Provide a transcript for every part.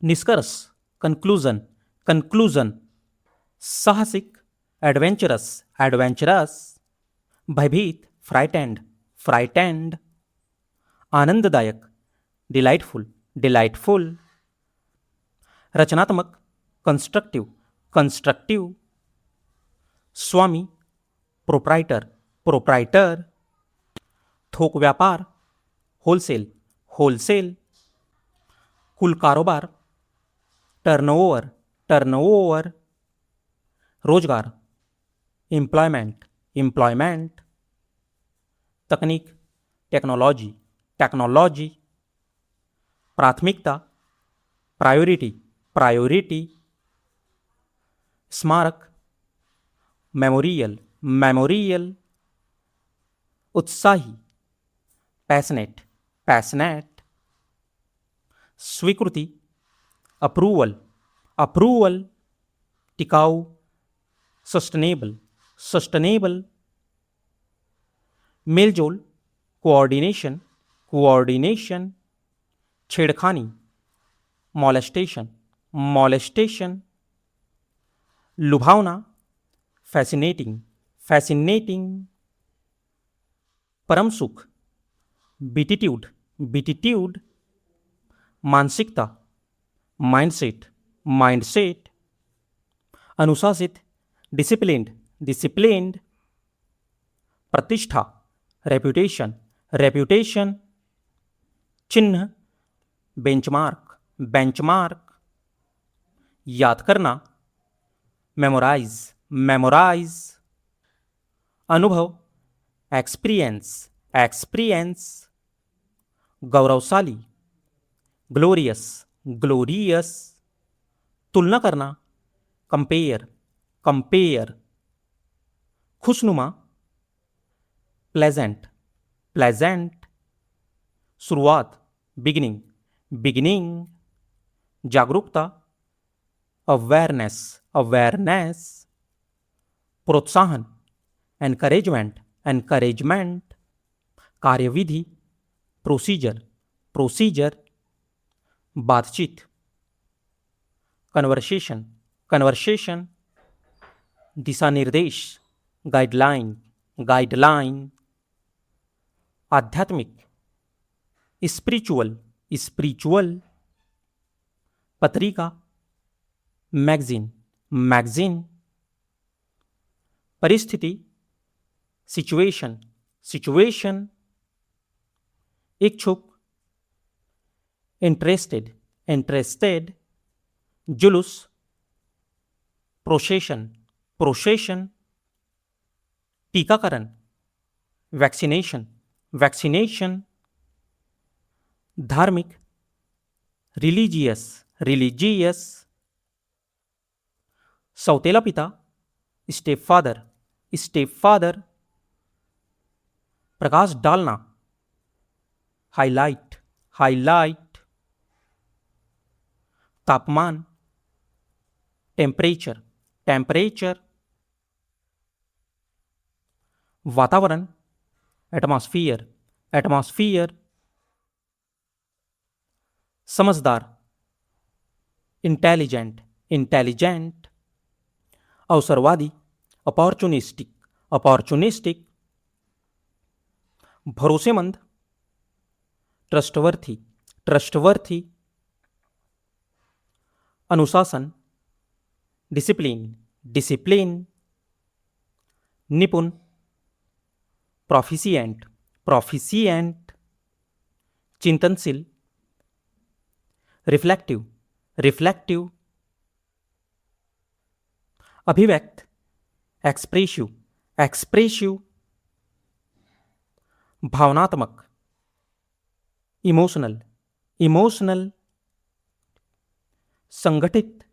निष्कर्ष, conclusion, conclusion, साहसिक, adventurous, adventurous, भयभीत, फ्राइटेंड, फ्राइटेंड, आनंददायक, डिलाइटफुल, डिलाइटफुल, रचनात्मक, कंस्ट्रक्टिव, कंस्ट्रक्टिव, स्वामी, प्रोप्राइटर, प्रोप्राइटर, थोक व्यापार, होलसेल, होलसेल, कुल कारोबार, टर्नओवर, टर्नओवर, रोजगार, एम्प्लॉयमेंट, एम्प्लॉयमेंट, तकनीक, टेक्नोलॉजी, टेक्नोलॉजी, प्राथमिकता, प्रायोरिटी, प्रायोरिटी, स्मारक, मेमोरियल, मेमोरियल, उत्साही, पैशनेट, पैशनेट, स्वीकृति, अप्रूवल, अप्रूवल, टिकाऊ, सस्टेनेबल, सस्टेनेबल, मेलजोल, कोऑर्डिनेशन, कोऑर्डिनेशन, छेड़खानी, मॉलेस्टेशन, मॉलेस्टेशन, लुभावना, फैसिनेटिंग, फैसिनेटिंग, परम सुख, बीटिट्यूड, बीटिट्यूड, मानसिकता, माइंडसेट, माइंडसेट, अनुशासित, डिसिप्लिन्ड, डिसिप्लिन्ड, प्रतिष्ठा, रेप्यूटेशन, रेप्यूटेशन, चिन्ह, बेंचमार्क, बेंचमार्क, याद करना, मेमोराइज, मेमोराइज, अनुभव, एक्सपीरियंस, एक्सपीरियंस, गौरवशाली, ग्लोरियस, ग्लोरियस, तुलना करना, कंपेयर, कंपेयर, खुशनुमा, प्लेजेंट, प्लेजेंट, शुरुआत, बिगिनिंग, बिगिनिंग, जागरूकता, अवेयरनेस, अवेयरनेस, प्रोत्साहन, एनकरेजमेंट, एनकरेजमेंट, कार्यविधि, प्रोसीजर, प्रोसीजर, बातचीत, कन्वर्सेशन, कन्वर्सेशन, दिशा निर्देश, गाइडलाइन, गाइडलाइन, आध्यात्मिक, स्पिरिचुअल, स्पिरिचुअल, पत्रिका, मैगजीन, मैगजीन, परिस्थिति, सिचुएशन, सिचुएशन, इच्छुक, इंटरेस्टेड, इंटरेस्टेड, जुलूस, प्रोसेशन, प्रोसेशन, टीकाकरण, वैक्सीनेशन, वैक्सीनेशन, धार्मिक, रिलीजियस, रिलीजियस, सौतेला पिता, स्टेप फादर, स्टेप फादर, प्रकाश डालना, हाईलाइट, हाईलाइट, तापमान, टेम्परेचर, टेम्परेचर, वातावरण, एटमॉस्फियर, एटमॉस्फियर, समझदार, इंटेलिजेंट, इंटेलिजेंट, अवसरवादी, अपॉर्चुनिस्टिक, अपॉर्चुनिस्टिक, भरोसेमंद, ट्रस्टवर्थी, ट्रस्टवर्थी, अनुशासन, डिसिप्लिन, डिसिप्लिन, निपुण, प्रोफिशिएंट, प्रोफिशिएंट, चिंतनशील, रिफ्लेक्टिव, रिफ्लेक्टिव, अभिव्यक्त, एक्सप्रेसिव, एक्सप्रेसिव, भावनात्मक, इमोशनल, इमोशनल, संगठित,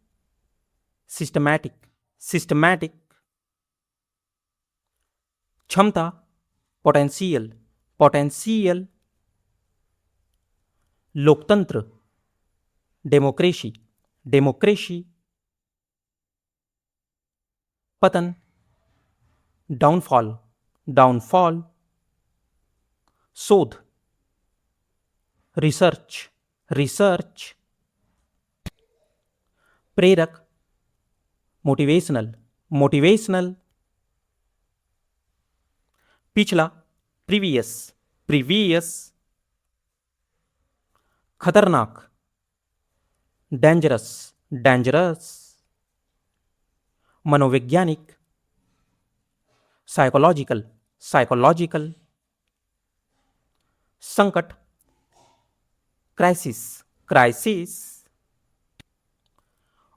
सिस्टमैटिक, सिस्टमैटिक, क्षमता, पोटेंशियल, पोटेंशियल, लोकतंत्र, डेमोक्रेसी, डेमोक्रेसी, पतन, डाउनफॉल, डाउनफॉल, शोध, रिसर्च, रिसर्च, प्रेरक, मोटिवेशनल, मोटिवेशनल। पिछला, प्रीवियस, प्रीवियस। खतरनाक, डेंजरस, डेंजरस। मनोवैज्ञानिक, साइकोलॉजिकल, साइकोलॉजिकल। संकट, क्राइसिस, क्राइसिस।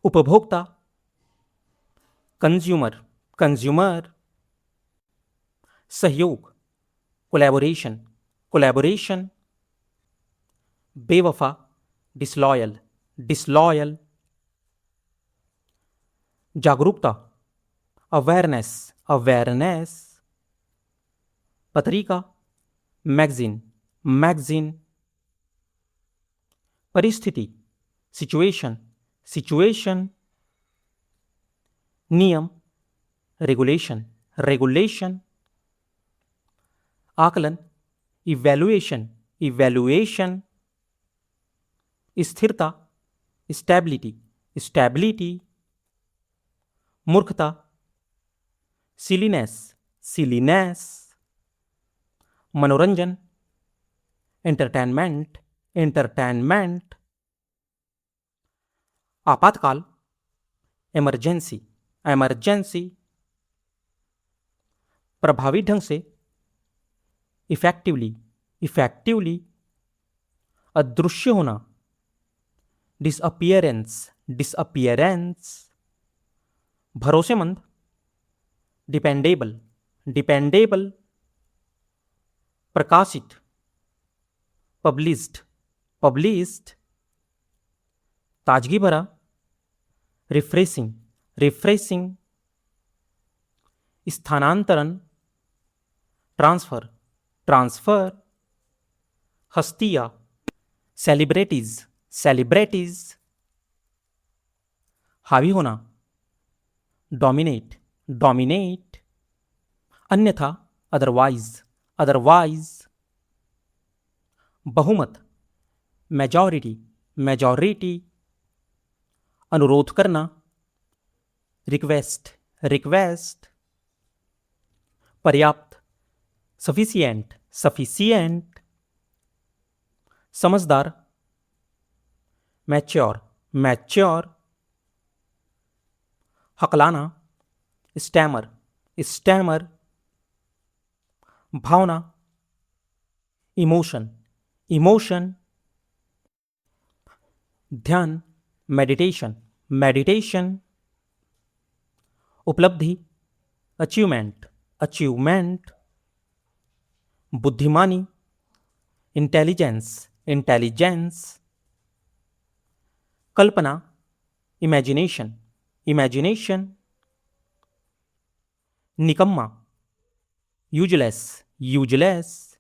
उपभोक्ता, कंज्यूमर, कंज्यूमर। सहयोग, कोलैबोरेशन, कोलैबोरेशन। बेवफा, डिसलॉयल, डिसलॉयल। जागरूकता, अवेयरनेस, अवेयरनेस। पत्रिका, मैगजीन, मैगजीन। परिस्थिति, सिचुएशन, सिचुएशन। नियम, रेगुलेशन, रेगुलेशन। आकलन, इवैल्यूएशन, इवैल्यूएशन। स्थिरता, स्टेबिलिटी, स्टेबिलिटी। मूर्खता, सिलीनेस, सिलीनेस। मनोरंजन, एंटरटेनमेंट, एंटरटेनमेंट। आपातकाल, इमरजेंसी, इमरजेंसी। प्रभावी ढंग से, इफेक्टिवली, इफेक्टिवली। अदृश्य होना, डिसअपियरेंस, डिसअपियरेंस। भरोसेमंद, डिपेंडेबल, डिपेंडेबल। प्रकाशित, पब्लिश्ड, पब्लिश्ड। ताजगी भरा, रिफ्रेशिंग, रिफ्रेशिंग। स्थानांतरण, ट्रांसफर, ट्रांसफर। हस्तियां, सेलिब्रिटीज, सेलिब्रिटीज। हावी होना, डोमिनेट, डोमिनेट। अन्यथा, अदरवाइज, अदरवाइज। बहुमत, मेजॉरिटी, मेजॉरिटी। अनुरोध करना, रिक्वेस्ट, रिक्वेस्ट। पर्याप्त, सफिशिएंट, सफिशिएंट। समझदार, मैच्योर, मैच्योर। हकलाना, stammer, stammer. भावना, इमोशन, इमोशन। ध्यान, मेडिटेशन, मेडिटेशन। उपलब्धि, अचीवमेंट, अचीवमेंट। बुद्धिमानी, इंटेलिजेंस, इंटेलिजेंस। कल्पना, इमेजिनेशन, इमेजिनेशन। निकम्मा, यूजलेस, यूजलेस।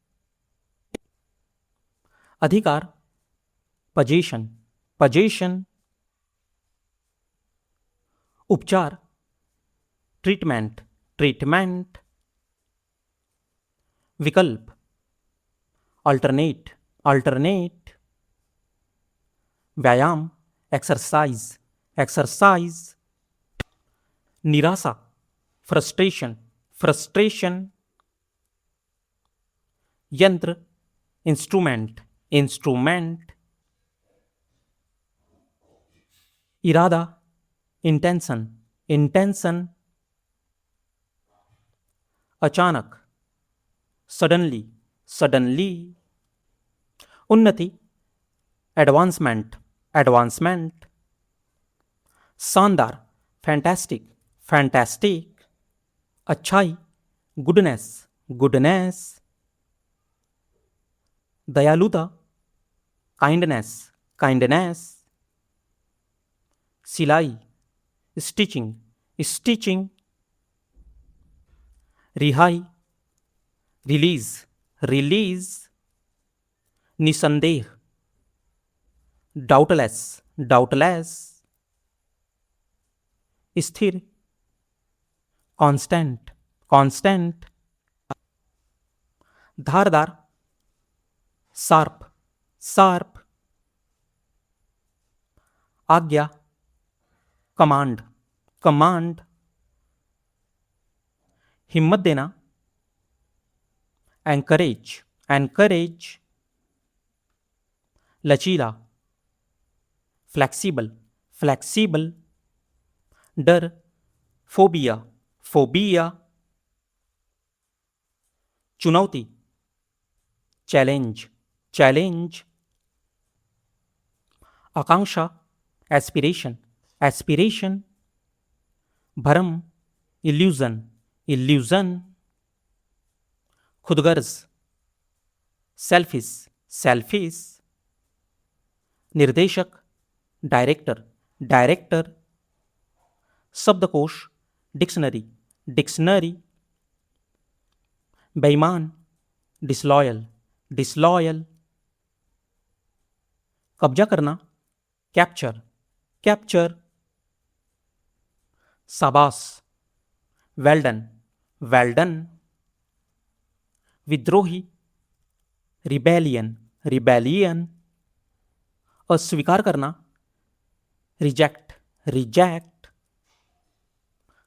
अधिकार, पजेशन, पजेशन। उपचार, ट्रीटमेंट, ट्रीटमेंट। विकल्प, अल्टरनेट, अल्टरनेट। व्यायाम, एक्सरसाइज, एक्सरसाइज। निराशा, फ्रस्ट्रेशन, फ्रस्ट्रेशन। यंत्र, इंस्ट्रूमेंट, इंस्ट्रूमेंट। इरादा, इंटेंशन, इंटेंशन। अचानक, सडनली, सडनली। उन्नति, एडवांसमेंट, एडवांसमेंट। शानदार, फैंटास्टिक, फैंटास्टिक। अच्छाई, गुडनेस, गुडनेस। दयालुता, काइंडनेस, काइंडनेस। सिलाई, स्टिचिंग, स्टिचिंग। रिहाई, रिलीज, रिलीज। निसंदेह, डाउटलेस, डाउटलेस। स्थिर, कांस्टेंट, कांस्टेंट। धारदार, शार्प, शार्प। आज्ञा, कमांड, कमांड। हिम्मत देना, एंकरेज, एंकरेज। लचीला, फ्लैक्सीबल, फ्लैक्सीबल। डर, फोबिया, फोबिया। चुनौती, चैलेंज, चैलेंज। आकांक्षा, एस्पिरेशन, एस्पिरेशन। भरम, इल्यूजन, इल्यूजन। खुदगर्ज, सेल्फिश, सेल्फिश। निर्देशक, डायरेक्टर, डायरेक्टर। शब्दकोश, डिक्शनरी, डिक्शनरी। बेईमान, डिसलॉयल, डिसलॉयल। कब्जा करना, कैप्चर, कैप्चर। शाबाश, वेल्डन, वेल्डन। विद्रोही, रिबेलियन, रिबेलियन। अस्वीकार करना, रिजेक्ट, रिजेक्ट।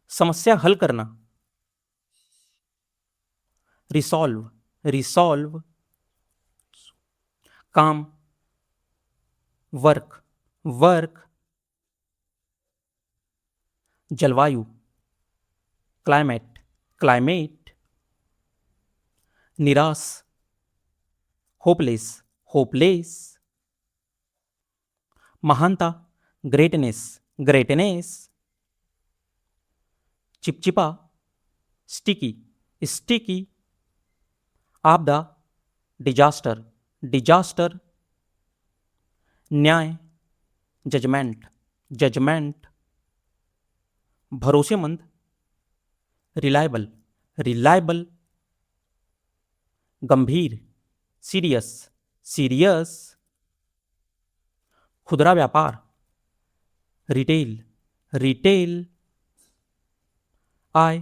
समस्या हल करना, रिसॉल्व, रिसॉल्व। काम, वर्क, वर्क। जलवायु, क्लाइमेट, क्लाइमेट। निराश, होपलेस, होपलेस। महानता, ग्रेटनेस, ग्रेटनेस। चिपचिपा, स्टिकी, स्टिकी। आपदा, डिजास्टर, डिजास्टर। न्याय, जजमेंट, जजमेंट। भरोसेमंद, रिलायबल, रिलायबल। गंभीर, सीरियस, सीरियस। खुदरा व्यापार, रिटेल, रिटेल। आय,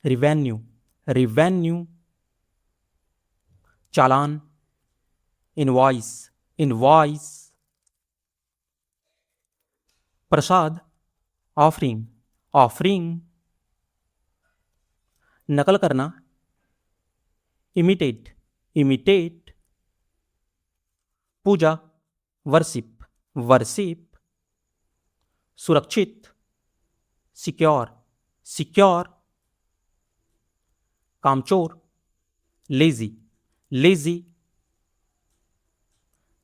रिवेन्यू, रिवेन्यू। चालान, इनवॉइस, इनवॉइस। प्रसाद, ऑफरिंग, ऑफरिंग। नकल करना, इमिटेट, इमिटेट। पूजा, वर्शिप, वर्शिप। सुरक्षित, सिक्योर, सिक्योर। कामचोर, लेजी, लेजी।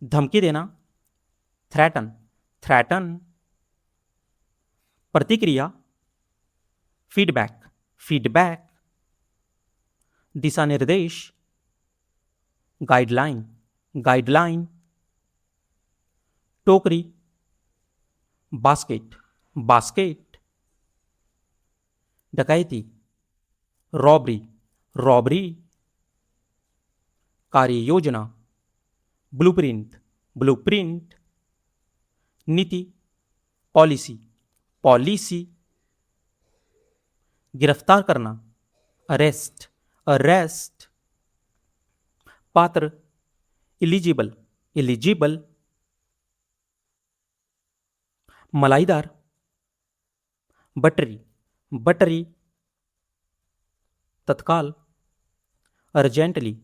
धमकी देना, थ्रेटन, थ्रेटन। प्रतिक्रिया, फीडबैक, फीडबैक। दिशा निर्देश, गाइडलाइन, गाइडलाइन। टोकरी, बास्केट, बास्केट। डकैती, रॉबरी, रॉबरी। कार्य योजना, ब्लूप्रिंट, ब्लूप्रिंट। नीति, पॉलिसी, पॉलिसी। गिरफ्तार करना, अरेस्ट, अरेस्ट। पात्र, इलिजिबल, इलिजिबल। मलाईदार, बटरी, बटरी। तत्काल, अर्जेंटली,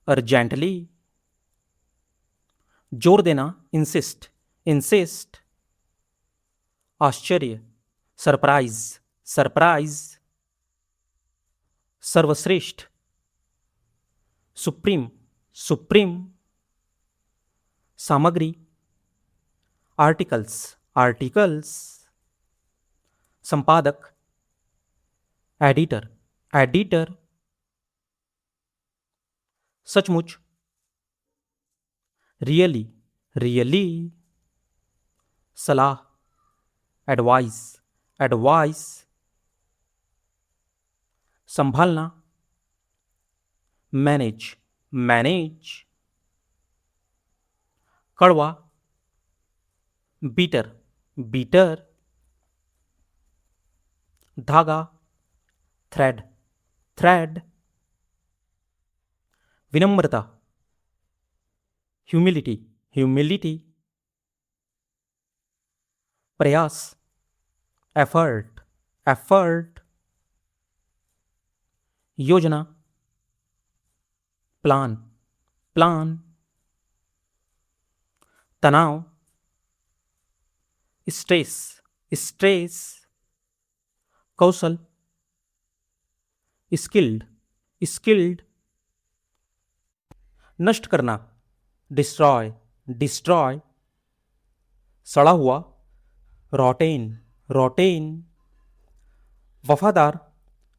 अर्जेंटली। जोर देना, इंसिस्ट, इंसिस्ट। आश्चर्य, सरप्राइज, सरप्राइज। सर्वश्रेष्ठ, सुप्रीम, सुप्रीम। सामग्री, आर्टिकल्स, आर्टिकल्स। संपादक, एडिटर, एडिटर। सचमुच, रियली, रियली। सलाह, एडवाइस, एडवाइस। संभालना, मैनेज, मैनेज। कड़वा, बीटर, बीटर। धागा, थ्रेड, थ्रेड। विनम्रता, ह्यूमिलिटी, ह्यूमिलिटी। प्रयास, एफर्ट, एफर्ट, योजना, प्लान, प्लान, तनाव, स्ट्रेस, स्ट्रेस, कौशल, स्किल्ड, स्किल्ड, नष्ट करना, डिस्ट्रॉय, डिस्ट्रॉय, सड़ा हुआ, रॉटेन, रॉटेन, वफादार,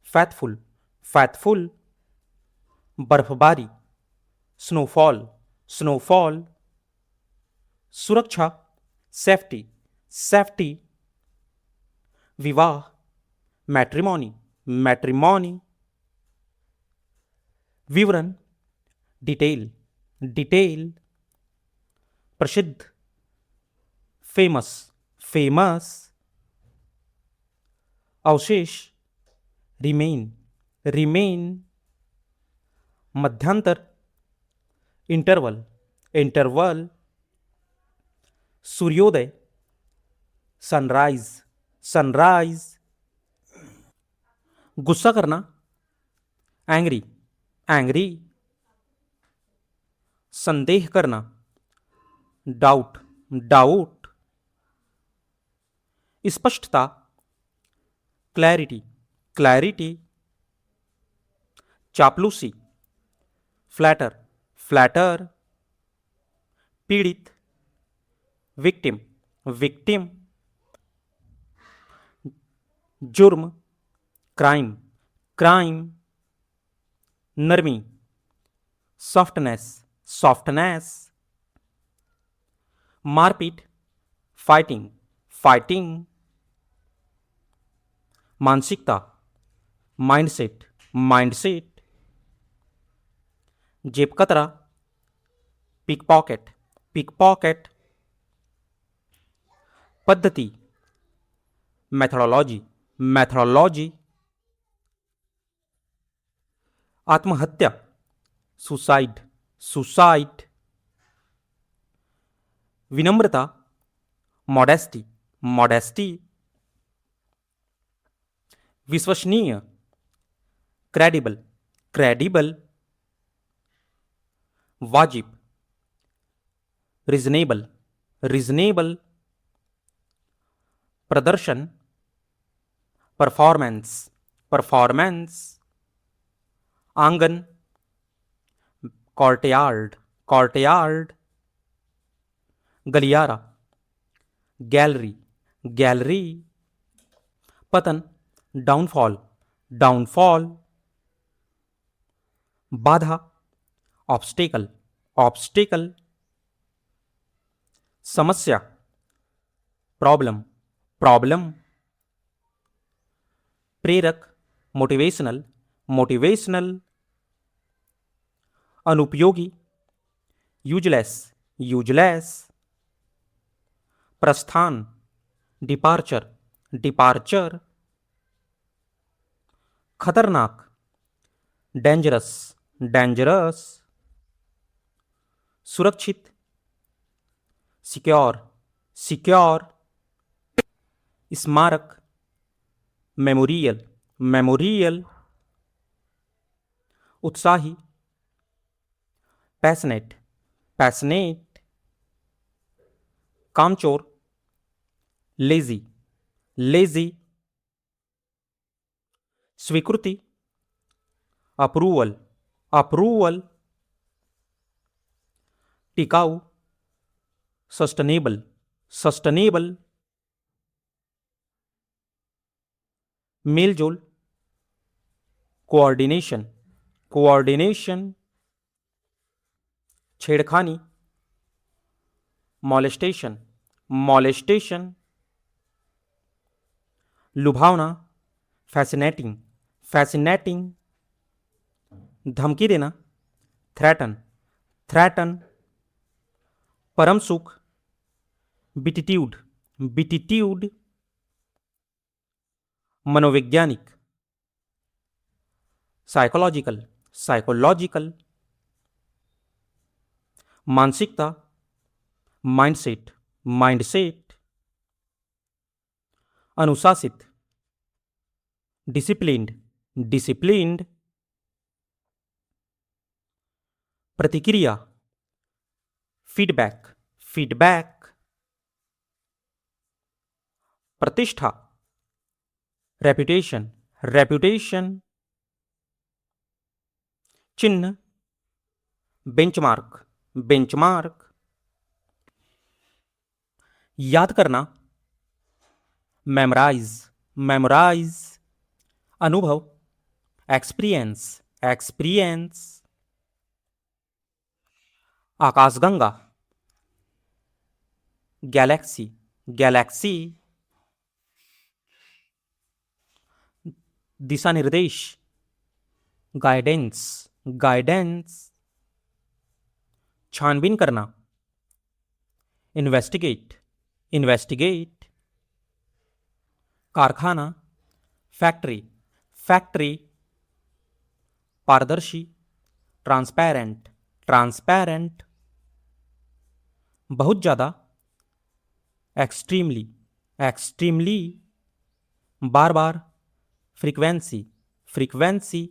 फैथफुल, फैथफुल, बर्फबारी, स्नोफॉल, स्नोफॉल, सुरक्षा, सेफ्टी, सेफ्टी, विवाह, मैट्रिमोनी, मैट्रिमोनी, विवरण, डिटेल, डिटेल, प्रसिद्ध, फेमस, फेमस, अवशेष, रिमेन, रिमेन, मध्यांतर, इंटरवल, इंटरवल, सूर्योदय, सनराइज, सनराइज, गुस्सा करना, एंग्री, एंग्री, संदेह करना, डाउट, डाउट, स्पष्टता, क्लैरिटी, क्लैरिटी, चापलूसी, फ्लैटर, फ्लैटर, पीड़ित, विक्टिम, विक्टिम, जुर्म, क्राइम, क्राइम, नरमी, सॉफ्टनेस, सॉफ्टनेस, मारपीट, फाइटिंग, फाइटिंग, मानसिकता, माइंडसेट, माइंडसेट, जेब कतरा, पिक पॉकेट, पिक पॉकेट, पद्धति, मेथोडोलॉजी, मेथोडोलॉजी, आत्महत्या, सुसाइड, सुसाइड, विनम्रता, मॉडेस्टी, मॉडेस्टी, विश्वसनीय, क्रेडिबल, क्रेडिबल, वाजिब, रिजनेबल, रिजनेबल, प्रदर्शन, परफॉर्मेंस, परफॉर्मेंस, आंगन, कॉर्टयार्ड, कॉर्टयार्ड, गलियारा, गैलरी, गैलरी, पतन, डाउनफॉल, डाउनफॉल, बाधा, ऑब्स्टेकल, ऑब्स्टेकल, समस्या, प्रॉब्लम, प्रॉब्लम, प्रेरक, मोटिवेशनल, मोटिवेशनल, अनुपयोगी, यूजलेस, यूजलेस, प्रस्थान, डिपार्चर, डिपार्चर, खतरनाक, डेंजरस, डेंजरस, सुरक्षित, सिक्योर, सिक्योर, स्मारक, मेमोरियल, मेमोरियल, उत्साही, पैशनेट, पैशनेट, कामचोर, लेजी, लेजी, स्वीकृति, अप्रूवल, अप्रूवल, टिकाऊ, सस्टेनेबल, सस्टेनेबल, मेलजोल, कोऑर्डिनेशन, कोऑर्डिनेशन, छेड़खानी, मॉलेस्टेशन, मॉलेस्टेशन, लुभावना, फैसिनेटिंग, फैसिनेटिंग, धमकी देना, थ्रेटन, थ्रेटन, परम सुख, बिटिट्यूड, बिटिट्यूड, मनोवैज्ञानिक, साइकोलॉजिकल, साइकोलॉजिकल, मानसिकता, माइंडसेट, माइंडसेट, अनुशासित, डिसिप्लिन्ड, डिसिप्लिन्ड, प्रतिक्रिया, फीडबैक, फीडबैक, प्रतिष्ठा, रेपुटेशन, रेपुटेशन, चिन्ह, बेंचमार्क, बेंचमार्क, याद करना, मेमोराइज, मेमोराइज, अनुभव, एक्सपीरियंस, एक्सपीरियंस, आकाशगंगा, गैलेक्सी, गैलेक्सी, दिशा निर्देश, गाइडेंस, गाइडेंस, छानबीन करना, इन्वेस्टिगेट, इन्वेस्टिगेट, कारखाना, फैक्ट्री, फैक्ट्री, पारदर्शी, ट्रांसपेरेंट, ट्रांसपेरेंट, बहुत ज़्यादा, एक्सट्रीमली, एक्सट्रीमली, बार बार, फ्रीक्वेंसी, फ्रीक्वेंसी,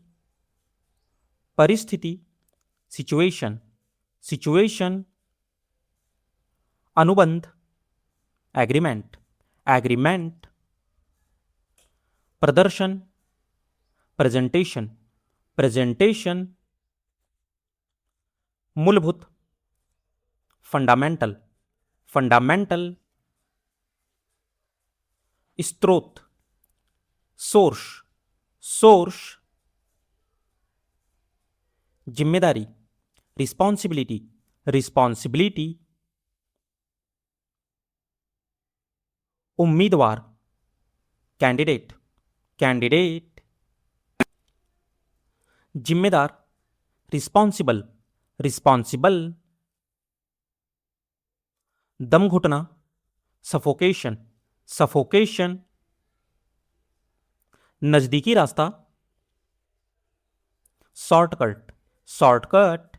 परिस्थिति, सिचुएशन, सिचुएशन, अनुबंध, एग्रीमेंट, एग्रीमेंट, प्रदर्शन, प्रेजेंटेशन, प्रेजेंटेशन, मूलभूत, फंडामेंटल, फंडामेंटल, स्रोत, सोर्स, सोर्स, जिम्मेदारी, रिस्पॉन्सिबिलिटी, रिस्पॉन्सिबिलिटी, उम्मीदवार, कैंडिडेट, कैंडिडेट, जिम्मेदार, रिस्पॉन्सिबल, रिस्पॉन्सिबल, दम घुटना, सफोकेशन, सफोकेशन, नजदीकी रास्ता, शॉर्टकट, शॉर्टकट,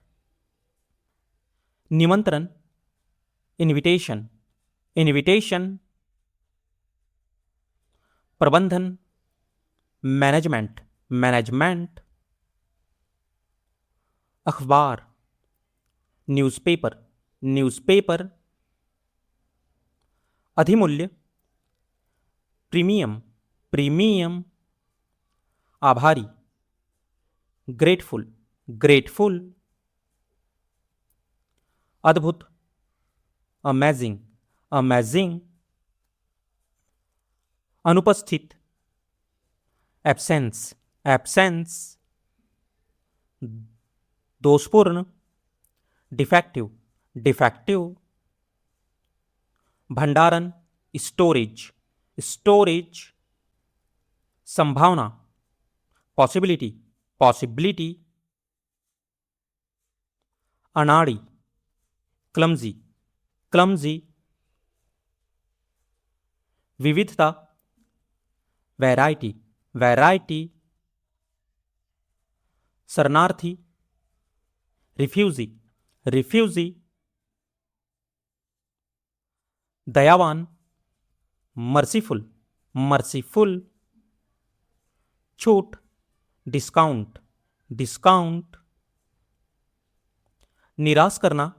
निमंत्रण, इनविटेशन, इनविटेशन, प्रबंधन, मैनेजमेंट, मैनेजमेंट, अखबार, न्यूज़पेपर, न्यूज़पेपर, अधिमूल्य, प्रीमियम, प्रीमियम, आभारी, ग्रेटफुल, ग्रेटफुल, अद्भुत, अमेजिंग, अमेजिंग, अनुपस्थित, एब्सेंस, एब्सेंस, दोषपूर्ण, डिफेक्टिव, डिफेक्टिव, भंडारण, स्टोरेज, स्टोरेज, संभावना, पॉसिबिलिटी, पॉसिबिलिटी, अनाड़ी, क्लमजी, क्लमजी, विविधता, वैरायटी, वैरायटी, शरणार्थी, रिफ्यूजी, रिफ्यूजी, दयावान, मर्सीफुल, मर्सीफुल, छूट, डिस्काउंट, डिस्काउंट, निराश करना,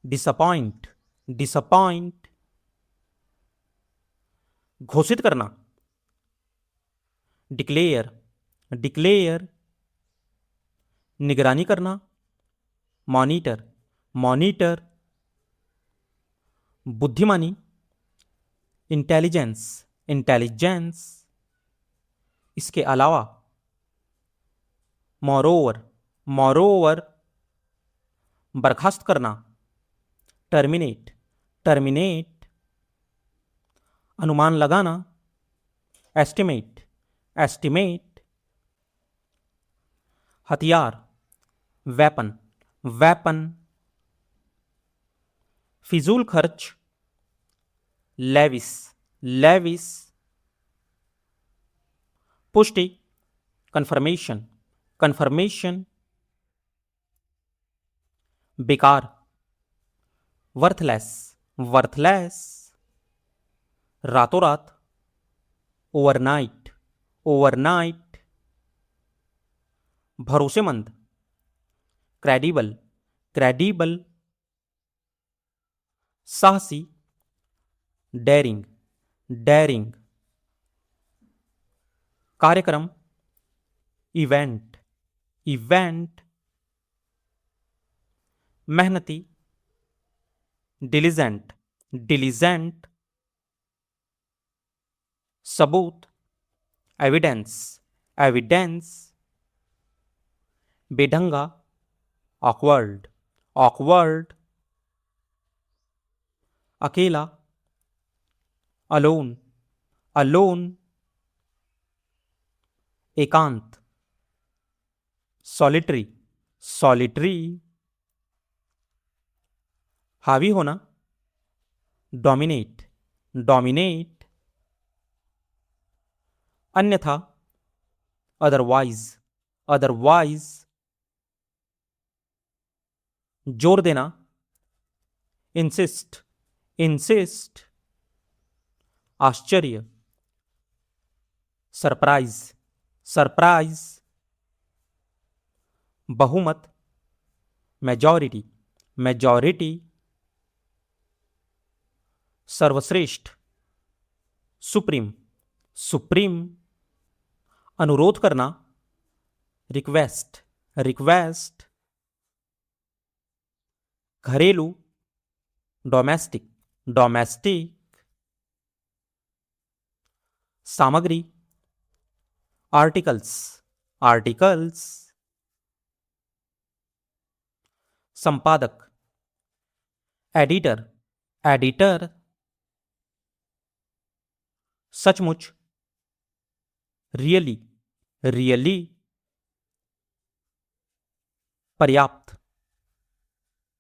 डिसअपॉइंट, डिसअपॉइंट, घोषित करना, डिक्लेयर, डिक्लेयर, निगरानी करना, मॉनिटर, मॉनिटर, बुद्धिमानी, इंटेलिजेंस, इंटेलिजेंस, इसके अलावा, मोरोवर, मोरोवर, बर्खास्त करना, टर्मिनेट, टर्मिनेट, अनुमान लगाना, एस्टिमेट, एस्टिमेट, हथियार, वेपन, वेपन, फिजूल खर्च, लेविस, लेविस, पुष्टि, कंफर्मेशन, कंफर्मेशन, बेकार, वर्थलेस, वर्थलेस, रातों रात, ओवरनाइट, ओवरनाइट। भरोसेमंद, क्रेडिबल, क्रेडिबल। साहसी, डेरिंग, डेरिंग। कार्यक्रम, इवेंट, इवेंट। मेहनती, डिलीजेंट, डिलीजेंट। सबूत, एविडेंस, एविडेंस। बेढंगा, ऑकवर्ड, ऑकवर्ड। अकेला, अलोन, अलोन। एकांत, सॉलिटरी, सॉलिटरी। हावी होना, डोमिनेट, डोमिनेट। अन्यथा, अदरवाइज, अदरवाइज। जोर देना, इंसिस्ट, इंसिस्ट। आश्चर्य, सरप्राइज, सरप्राइज। बहुमत, मेजॉरिटी, मेजॉरिटी। सर्वश्रेष्ठ, सुप्रीम, सुप्रीम। अनुरोध करना, रिक्वेस्ट, रिक्वेस्ट। घरेलू, डोमेस्टिक, डोमेस्टिक। सामग्री, आर्टिकल्स, आर्टिकल्स। संपादक, एडिटर, एडिटर। सचमुच, रियली, रियली। पर्याप्त,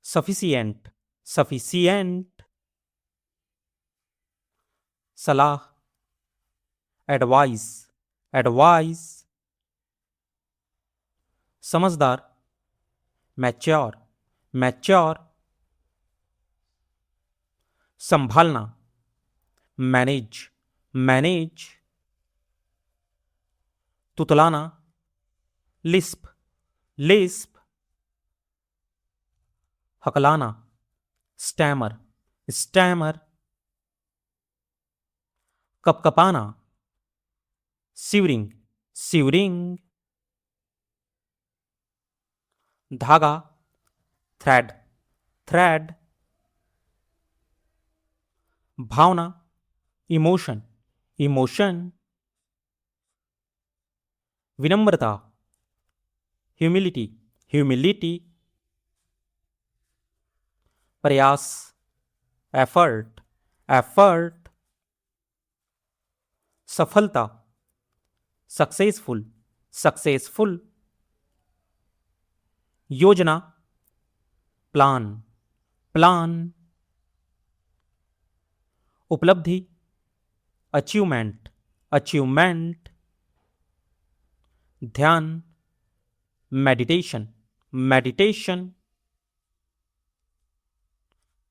सफिशिएंट, सफिशिएंट। सलाह, एडवाइस, एडवाइस। समझदार, मैच्योर, मैच्योर। संभालना, मैनेज, मैनेज। तुतलाना, लिस्प, लिस्प। हकलाना, स्टैमर, स्टैमर। कपकपाना, सिवरिंग, सिवरिंग। धागा, थ्रेड, थ्रेड। भावना, इमोशन, इमोशन। विनम्रता, ह्यूमिलिटी, ह्यूमिलिटी। प्रयास, एफर्ट, एफर्ट। सफलता, सक्सेसफुल, सक्सेसफुल। योजना, प्लान, प्लान। उपलब्धि, अचीवमेंट, अचीवमेंट। ध्यान, मेडिटेशन, मेडिटेशन।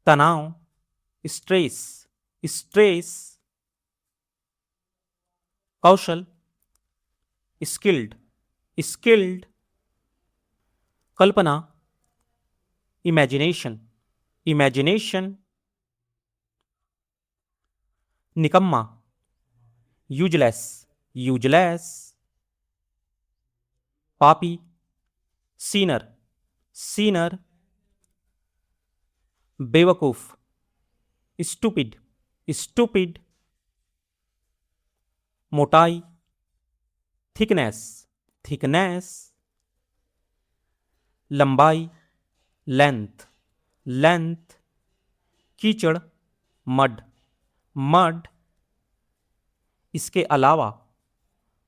तनाव, स्ट्रेस, स्ट्रेस। कौशल, स्किल्ड, स्किल्ड। कल्पना, इमेजिनेशन, इमेजिनेशन। निकम्मा, यूजलेस, यूजलेस। पापी, सीनर, सीनर। बेवकूफ, स्टूपिड, स्टूपिड। मोटाई, थिकनेस, थिकनेस। लंबाई, लेंथ, लेंथ। कीचड़, मड, मड। इसके अलावा,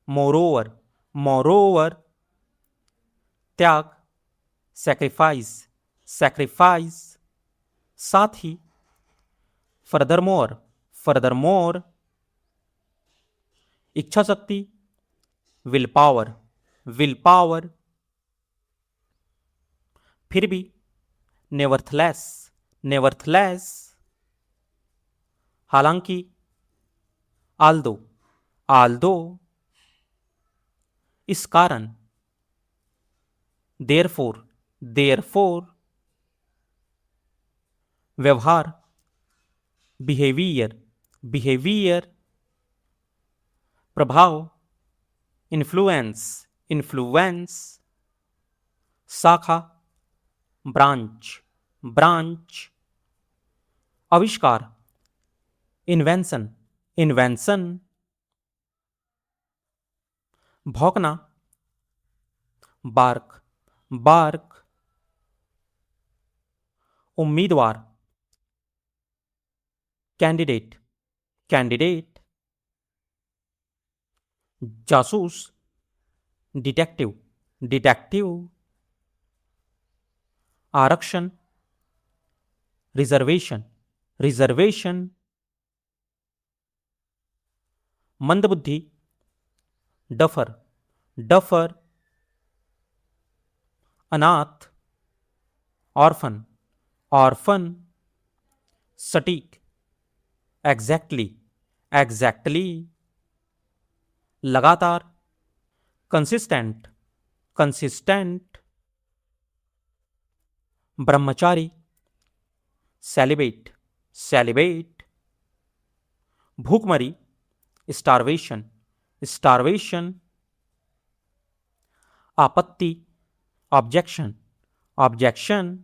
मोरोवर, मोरोवर। त्याग, सैक्रिफाइस, सैक्रिफाइस। साथ ही, फर्दरमोर, फर्दरमोर। इच्छा शक्ति, विल पावर, विल पावर। फिर भी, नेवर्थलेस, नेवर्थलेस। हालांकि, आल्दो, आल्दो, इस कारण, देयरफॉर, देयरफॉर, व्यवहार, बिहेवियर, बिहेवियर, प्रभाव, इन्फ्लुएंस, इन्फ्लुएंस, शाखा, ब्रांच, ब्रांच, आविष्कार, इन्वेंशन, इन्वेंशन, भौंकना, बार्क, बार्क, उम्मीदवार, कैंडिडेट, कैंडिडेट, जासूस, डिटेक्टिव, डिटेक्टिव, आरक्षण, रिजर्वेशन, रिजर्वेशन, मंदबुद्धि, डफर, डफर, अनाथ, ऑर्फन, ऑर्फन, सटीक, एग्जैक्टली, एग्जैक्टली, लगातार, कंसिस्टेंट, कंसिस्टेंट, ब्रह्मचारी, सेलिब्रेट, सेलिब्रेट, भूखमरी, स्टारवेशन, स्टारवेशन, आपत्ति, ऑब्जेक्शन, ऑब्जेक्शन,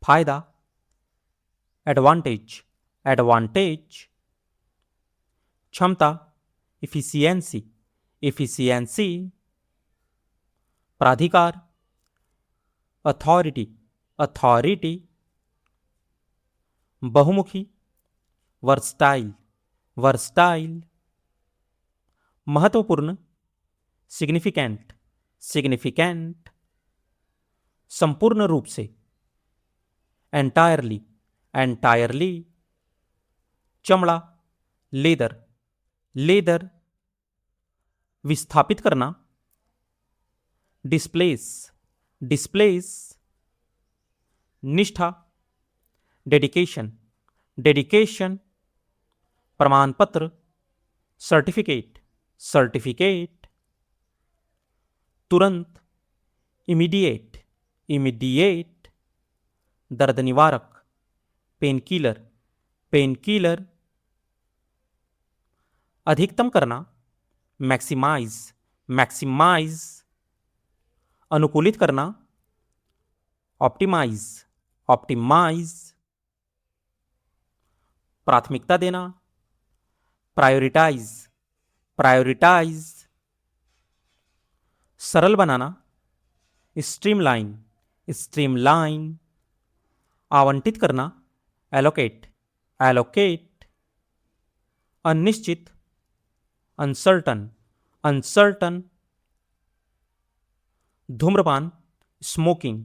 फायदा, एडवांटेज, एडवांटेज, क्षमता, इफिशियंसी, इफिशियंसी, प्राधिकार, अथॉरिटी, अथॉरिटी, बहुमुखी, वर्सटाइल, वर्सटाइल, महत्वपूर्ण, सिग्निफिकेंट, सिग्निफिकेंट, संपूर्ण रूप से, एंटायरली, एंटायरली, चमड़ा, लेदर, लेदर, विस्थापित करना, डिस्प्लेस, डिस्प्लेस, निष्ठा, डेडिकेशन, डेडिकेशन, प्रमाण पत्र, सर्टिफिकेट, सर्टिफिकेट, तुरंत, इमीडिएट, इमीडिएट, दर्द निवारक, पेन किलर, पेन किलर, अधिकतम करना, मैक्सिमाइज, मैक्सिमाइज, अनुकूलित करना, ऑप्टिमाइज, ऑप्टिमाइज, प्राथमिकता देना, प्रायोरिटाइज, प्रायोरिटाइज, सरल बनाना, स्ट्रीमलाइन, स्ट्रीमलाइन, आवंटित करना, एलोकेट, एलोकेट, अनिश्चित, अनसर्टन, अनसर्टन, धूम्रपान, स्मोकिंग,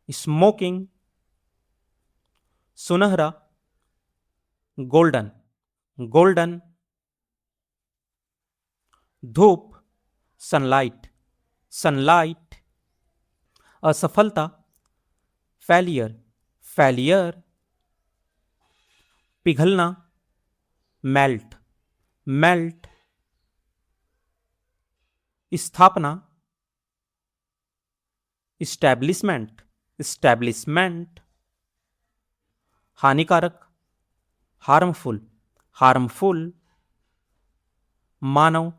स्मोकिंग, सुनहरा, गोल्डन, गोल्डन, धूप, सनलाइट, सनलाइट, असफलता, फेलियर, फेलियर, पिघलना, मेल्ट, मेल्ट, स्थापना, इस्टेब्लिशमेंट, इस्टेब्लिशमेंट, हानिकारक, हार्मफुल, हार्मफुल, मानव,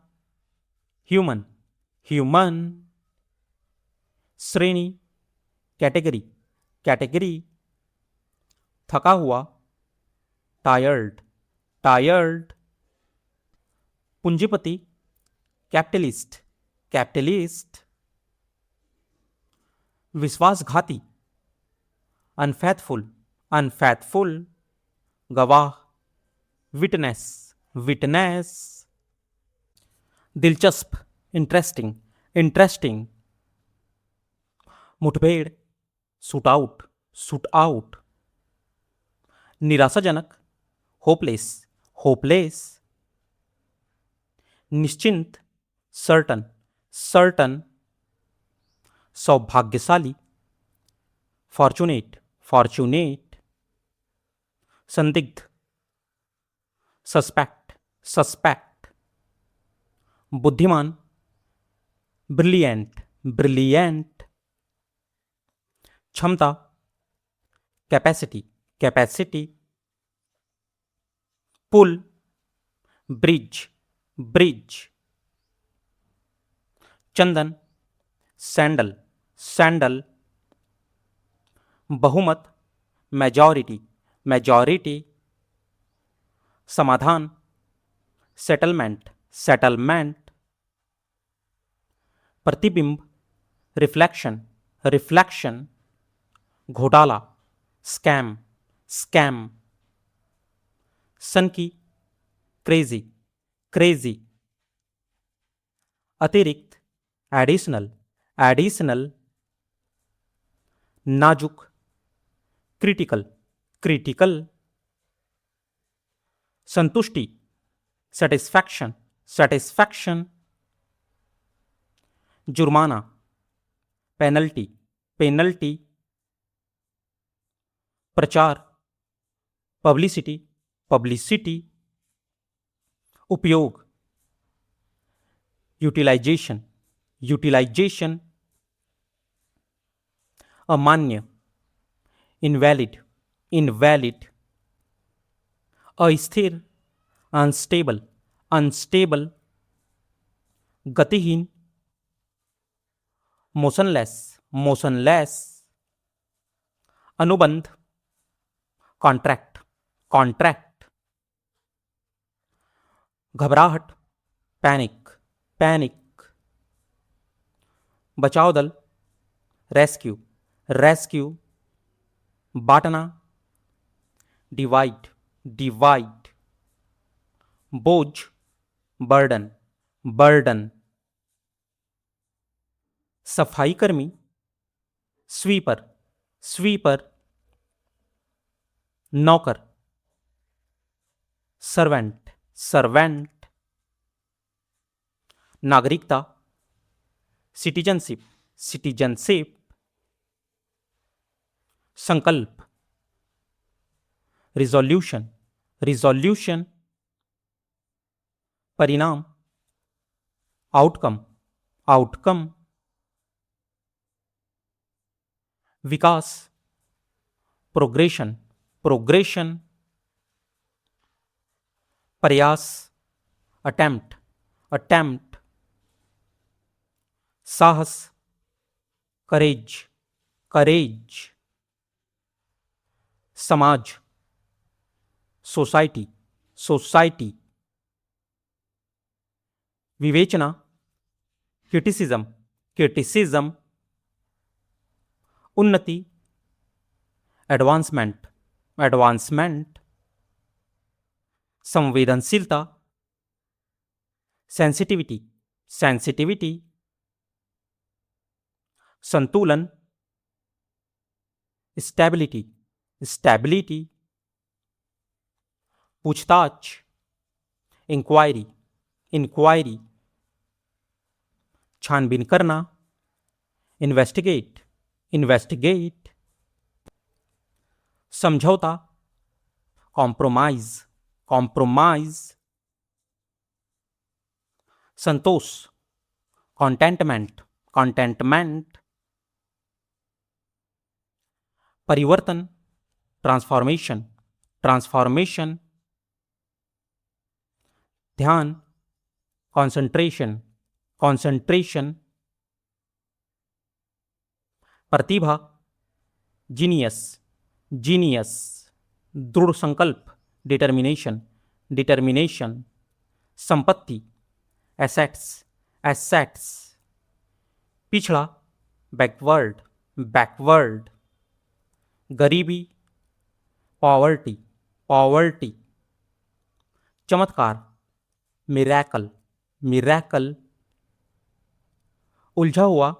ह्यूमन, ह्यूमन, श्रेणी, कैटेगरी, कैटेगरी, थका हुआ, टायर्ड, टायर्ड, पूंजीपति, कैपिटलिस्ट, कैपिटलिस्ट, विश्वासघाती, अनफैथफुल, अनफैथफुल, गवाह, विटनेस, विटनेस, दिलचस्प, इंटरेस्टिंग, इंटरेस्टिंग, मुठभेड़, शूट आउट, शूट आउट, निराशाजनक, होपलेस, होपलेस, निश्चिंत, सर्टन, सर्टन, सौभाग्यशाली, फॉर्चुनेट, फॉर्चुनेट, संदिग्ध, सस्पेक्ट, सस्पेक्ट, बुद्धिमान, ब्रिलियंट, ब्रिलियंट। क्षमता, कैपेसिटी, कैपेसिटी। पुल, ब्रिज, ब्रिज। चंदन, सैंडल, सैंडल। बहुमत, मेजॉरिटी, मेजॉरिटी। समाधान, सेटलमेंट, सेटलमेंट। प्रतिबिंब, रिफ्लेक्शन, रिफ्लेक्शन। घोटाला, स्कैम, स्कैम। सनकी, क्रेजी, क्रेजी। अतिरिक्त, एडिशनल, एडिशनल। नाजुक, क्रिटिकल, क्रिटिकल। संतुष्टि, सेटिस्फैक्शन, सेटिस्फैक्शन। जुर्माना, पेनल्टी, पेनल्टी। प्रचार, पब्लिसिटी, पब्लिसिटी। उपयोग, यूटिलाइजेशन, यूटिलाइजेशन। अमान्य, इनवैलिड, इनवैलिड। अस्थिर, अनस्टेबल, अनस्टेबल। गतिहीन, मोशनलेस, मोशनलेस। अनुबंध, कॉन्ट्रैक्ट, कॉन्ट्रैक्ट। घबराहट, पैनिक, पैनिक। बचाव दल, रेस्क्यू, रेस्क्यू। बांटना, डिवाइड, डिवाइड। बोझ, बर्डन, बर्डन। सफाई कर्मी, स्वीपर, स्वीपर। नौकर, सर्वेंट, सर्वेंट। नागरिकता, सिटीजनशिप, सिटीजनशिप। संकल्प, रिजोल्यूशन, रिजोल्यूशन। परिणाम, आउटकम, आउटकम। विकास, प्रोग्रेशन, प्रोग्रेशन। प्रयास, अटेम्प्ट, अटेम्प्ट। साहस, करेज, करेज। समाज, सोसाइटी, सोसाइटी। विवेचना, क्रिटिसिज्म, क्रिटिसिज्म। उन्नति, एडवांसमेंट, एडवांसमेंट। संवेदनशीलता, सेंसिटिविटी, सेंसिटिविटी। संतुलन, स्टेबिलिटी, स्टेबिलिटी। पूछताछ, इंक्वायरी, इंक्वायरी। छानबीन करना, इन्वेस्टिगेट, इन्वेस्टिगेट। समझौता, कॉम्प्रोमाइज, कॉम्प्रोमाइज। संतोष, कॉन्टेंटमेंट, कॉन्टेंटमेंट। परिवर्तन, ट्रांसफॉर्मेशन, ट्रांसफॉर्मेशन। ध्यान, कंसंट्रेशन, कंसंट्रेशन। प्रतिभा, जीनियस, जीनियस। दृढ़ संकल्प, डिटर्मिनेशन, डिटर्मिनेशन। संपत्ति, एसेट्स, एसेट्स। पिछड़ा, बैकवर्ड, बैकवर्ड। गरीबी, पॉवर्टी, पॉवर्टी। चमत्कार, मिरैकल, मिरैकल। उलझा हुआ,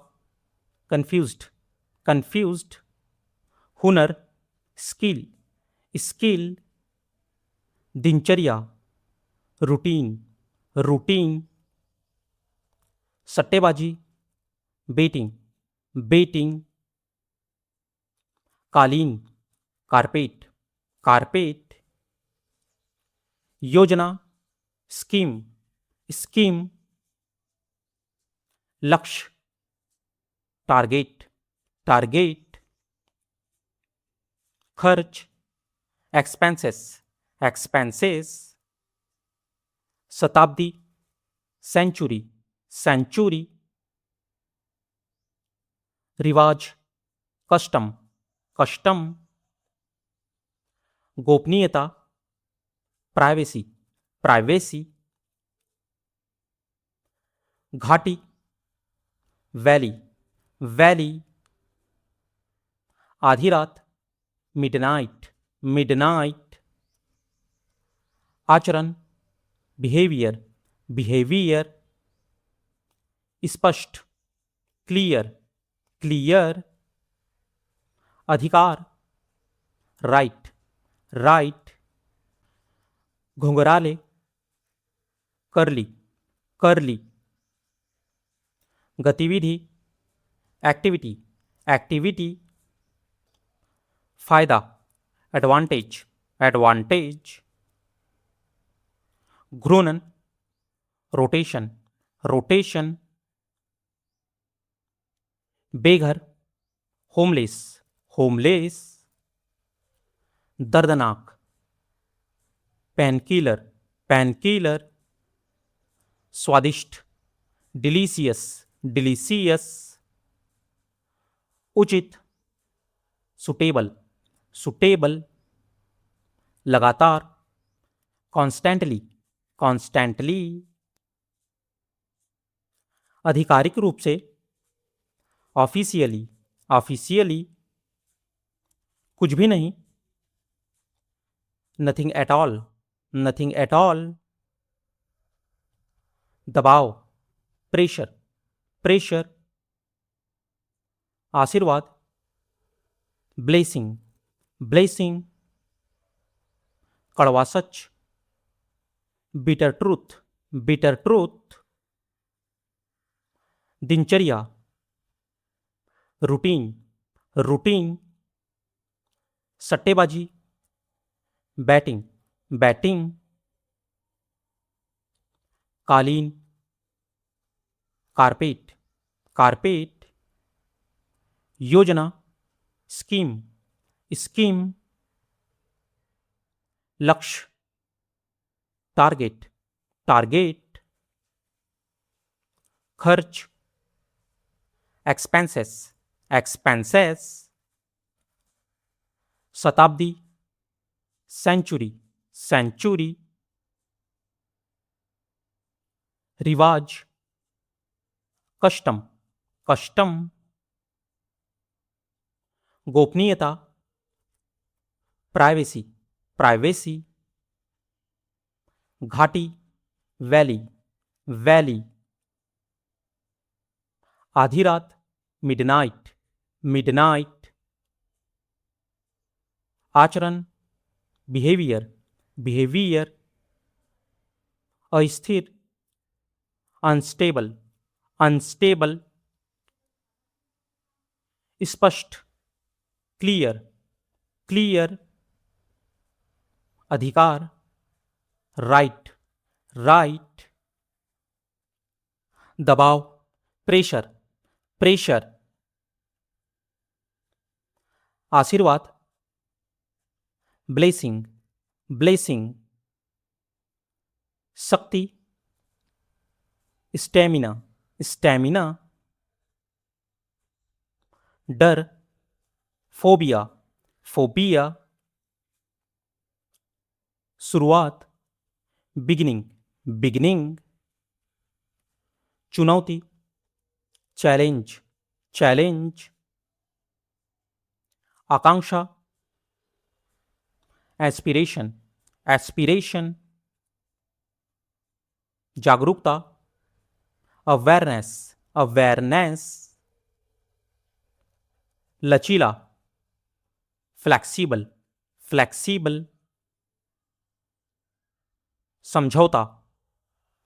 कंफ्यूज्ड, कंफ्यूज्ड। हुनर, स्किल, स्किल। दिनचर्या, रूटीन, रूटीन। सट्टेबाजी, बेटिंग, बेटिंग। कालीन, कारपेट, कारपेट। योजना, स्कीम, स्कीम। लक्ष्य, टारगेट, टारगेट, खर्च, एक्सपेंसेस, एक्सपेंसेस, शताब्दी, सेंचुरी, सेंचुरी, रिवाज, कस्टम, कस्टम, गोपनीयता, प्राइवेसी, प्राइवेसी, घाटी, वैली, वैली, आधी रात, मिडनाइट, मिडनाइट, आचरण, बिहेवियर, बिहेवियर, स्पष्ट, क्लियर, क्लियर, अधिकार, राइट, राइट, घुंघराले, करली, करली, गतिविधि, एक्टिविटी, एक्टिविटी, फायदा, एडवांटेज, एडवांटेज, घूर्णन, रोटेशन, रोटेशन, बेघर, होमलेस, होमलेस, दर्दनाक, पेनकिलर, पेनकिलर, स्वादिष्ट, डिलीशियस, डिलीशियस, उचित, सुटेबल, सुटेबल, लगातार, कॉन्स्टेंटली, कॉन्स्टेंटली, आधिकारिक रूप से, ऑफिशियली, ऑफिशियली, कुछ भी नहीं, nothing at all, nothing at all, दबाव, प्रेशर, प्रेशर, आशीर्वाद, ब्लेसिंग, ब्लेसिंग, कड़वा सच, बिटर ट्रूथ, बिटर ट्रूथ, दिनचर्या, रूटीन, रूटीन, सट्टेबाजी, बैटिंग, बैटिंग, कालीन, कारपेट, कारपेट, योजना, स्कीम, स्कीम, लक्ष्य, टारगेट, टारगेट, खर्च, एक्सपेंसेस, एक्सपेंसेस, शताब्दी, सेंचुरी, सेंचुरी, रिवाज, कस्टम, कस्टम, गोपनीयता, प्राइवेसी, प्राइवेसी, घाटी, वैली, वैली, आधी रात, मिडनाइट, मिडनाइट, आचरण, बिहेवियर, बिहेवियर, अस्थिर, अनस्टेबल, अनस्टेबल, स्पष्ट, क्लियर, क्लियर, अधिकार, राइट, राइट, दबाव, प्रेशर, प्रेशर, आशीर्वाद, ब्लेसिंग, ब्लेसिंग, शक्ति, स्टैमिना, स्टैमिना, डर, फोबिया, फोबिया, शुरुआत, बिगिनिंग, बिगिनिंग, चुनौती, चैलेंज, चैलेंज, आकांक्षा, एस्पिरेशन, एस्पिरेशन, जागरूकता, अवेयरनेस, अवेयरनेस, लचीला, फ्लैक्सीबल, फ्लैक्सीबल, समझौता,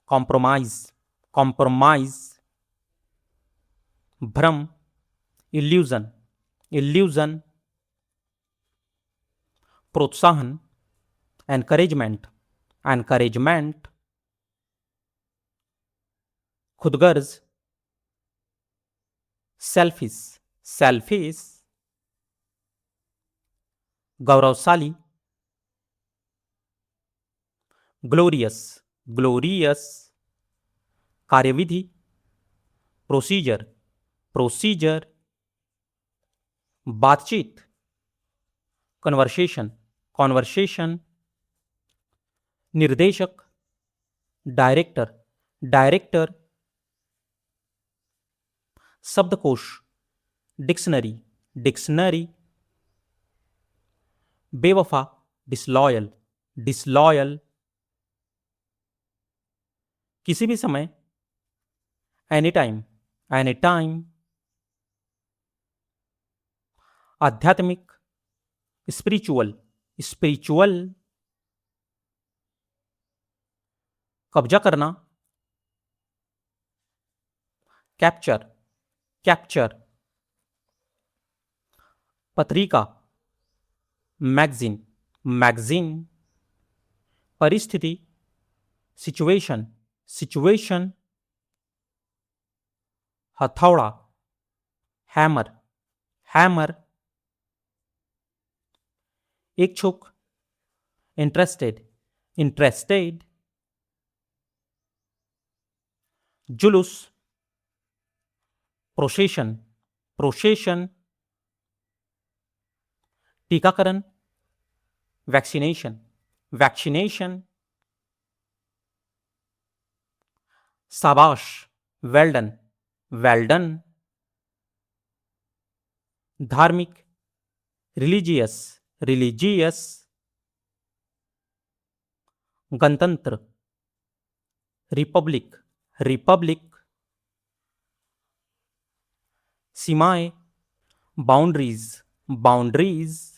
कॉम्प्रोमाइज, कॉम्प्रोमाइज, भ्रम, इल्यूजन, इल्यूजन, प्रोत्साहन, एनकरेजमेंट, एनकरेजमेंट, खुदगर्ज, सेल्फिश सेल्फिश, गौरवशाली, ग्लोरियस ग्लोरियस, कार्यविधि, प्रोसीजर प्रोसीजर, बातचीत, कन्वर्सेशन कॉन्वर्सेशन, निर्देशक, डायरेक्टर डायरेक्टर, शब्दकोश, डिक्शनरी डिक्शनरी, बेवफा, डिसलॉयल डिसलॉयल, किसी भी समय, एनी टाइम एनी टाइम, आध्यात्मिक, स्पिरिचुअल स्पिरिचुअल, कब्जा करना, कैप्चर कैप्चर, पत्रिका, मैगजीन मैगजीन, परिस्थिति, सिचुएशन सिचुएशन, हथौड़ा, हैमर हैमर, इच्छुक, इंटरेस्टेड इंटरेस्टेड, जुलूस, प्रोसेशन प्रोसेशन, टीकाकरण, वैक्सीनेशन वैक्सीनेशन, शाबाश, वेल्डन वेल्डन, धार्मिक, रिलीजियस रिलीजियस, गणतंत्र, रिपब्लिक रिपब्लिक, सीमाएं, बाउंड्रीज बाउंड्रीज,